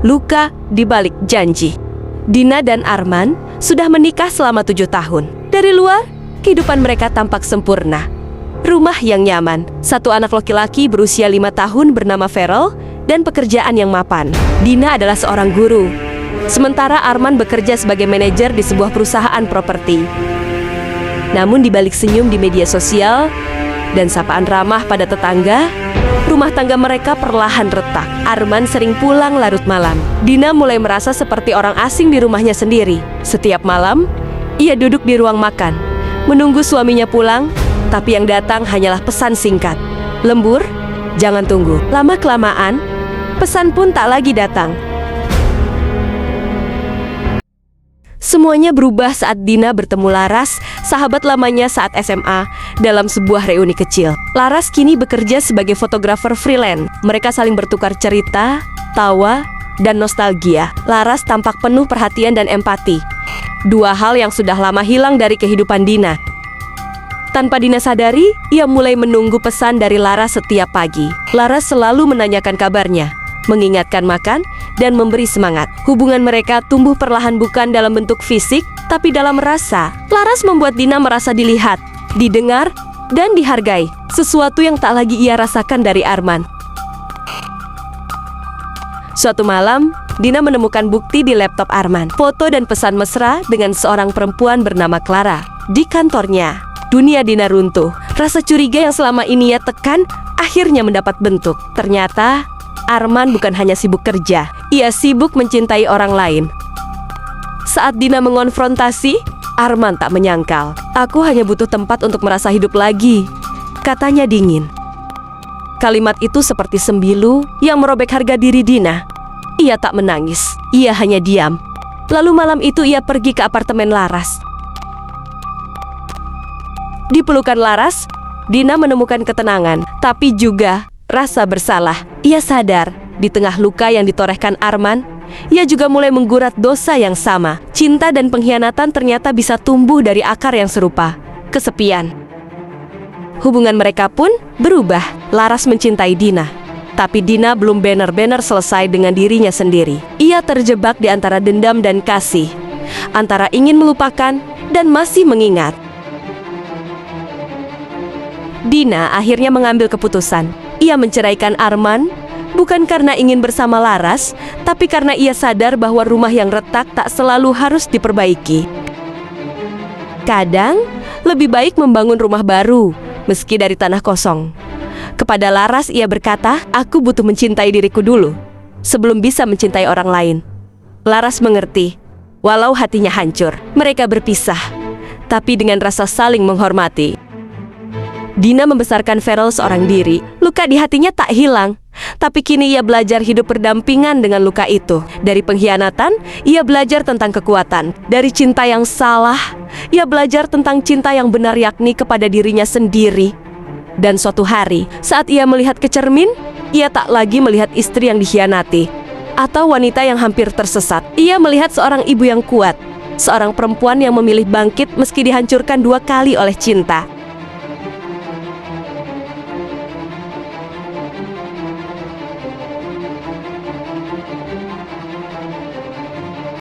luka di balik janji. Dina dan Arman sudah menikah selama 7 tahun. Dari luar, kehidupan mereka tampak sempurna. Rumah yang nyaman, satu anak laki-laki berusia 5 tahun bernama Feral, dan pekerjaan yang mapan. Dina adalah seorang guru, sementara Arman bekerja sebagai manajer di sebuah perusahaan properti. Namun di balik senyum di media sosial dan sapaan ramah pada tetangga, rumah tangga mereka perlahan retak. Arman sering pulang larut malam. Dina mulai merasa seperti orang asing di rumahnya sendiri. Setiap malam, ia duduk di ruang makan, menunggu suaminya pulang, tapi yang datang hanyalah pesan singkat. Lembur, jangan tunggu. Lama-kelamaan, pesan pun tak lagi datang. Semuanya berubah saat Dina bertemu Laras, sahabat lamanya saat SMA, dalam sebuah reuni kecil. Laras kini bekerja sebagai fotografer freelance. Mereka saling bertukar cerita, tawa, dan nostalgia. Laras tampak penuh perhatian dan empati. Dua hal yang sudah lama hilang dari kehidupan Dina. Tanpa Dina sadari, ia mulai menunggu pesan dari Laras setiap pagi. Laras selalu menanyakan kabarnya, mengingatkan makan, dan memberi semangat. Hubungan mereka tumbuh perlahan bukan dalam bentuk fisik, tapi dalam rasa. Laras membuat Dina merasa dilihat, didengar, dan dihargai. Sesuatu yang tak lagi ia rasakan dari Arman. Suatu malam, Dina menemukan bukti di laptop Arman. Foto dan pesan mesra dengan seorang perempuan bernama Clara. Di kantornya, dunia Dina runtuh. Rasa curiga yang selama ini ia tekan, akhirnya mendapat bentuk. Ternyata, Arman bukan hanya sibuk kerja, ia sibuk mencintai orang lain. Saat Dina mengonfrontasi, Arman tak menyangkal. "Aku hanya butuh tempat untuk merasa hidup lagi," katanya dingin. Kalimat itu seperti sembilu yang merobek harga diri Dina. Ia tak menangis, ia hanya diam. Lalu malam itu ia pergi ke apartemen Laras. Di pelukan Laras, Dina menemukan ketenangan, tapi juga rasa bersalah. Ia sadar, di tengah luka yang ditorehkan Arman, ia juga mulai menggurat dosa yang sama. Cinta dan pengkhianatan ternyata bisa tumbuh dari akar yang serupa, kesepian. Hubungan mereka pun berubah. Laras mencintai Dina, tapi Dina belum benar-benar selesai dengan dirinya sendiri. Ia terjebak di antara dendam dan kasih, antara ingin melupakan dan masih mengingat. Dina akhirnya mengambil keputusan. Ia menceraikan Arman, bukan karena ingin bersama Laras, tapi karena ia sadar bahwa rumah yang retak tak selalu harus diperbaiki. Kadang, lebih baik membangun rumah baru, meski dari tanah kosong. Kepada Laras ia berkata, "Aku butuh mencintai diriku dulu, sebelum bisa mencintai orang lain." Laras mengerti, walau hatinya hancur. Mereka berpisah, tapi dengan rasa saling menghormati. Dina membesarkan Feral seorang diri. Luka di hatinya tak hilang, tapi kini ia belajar hidup berdampingan dengan luka itu. Dari pengkhianatan, ia belajar tentang kekuatan. Dari cinta yang salah, ia belajar tentang cinta yang benar, yakni kepada dirinya sendiri. Dan suatu hari, saat ia melihat ke cermin, ia tak lagi melihat istri yang dikhianati atau wanita yang hampir tersesat. Ia melihat seorang ibu yang kuat, seorang perempuan yang memilih bangkit meski dihancurkan 2 kali oleh cinta.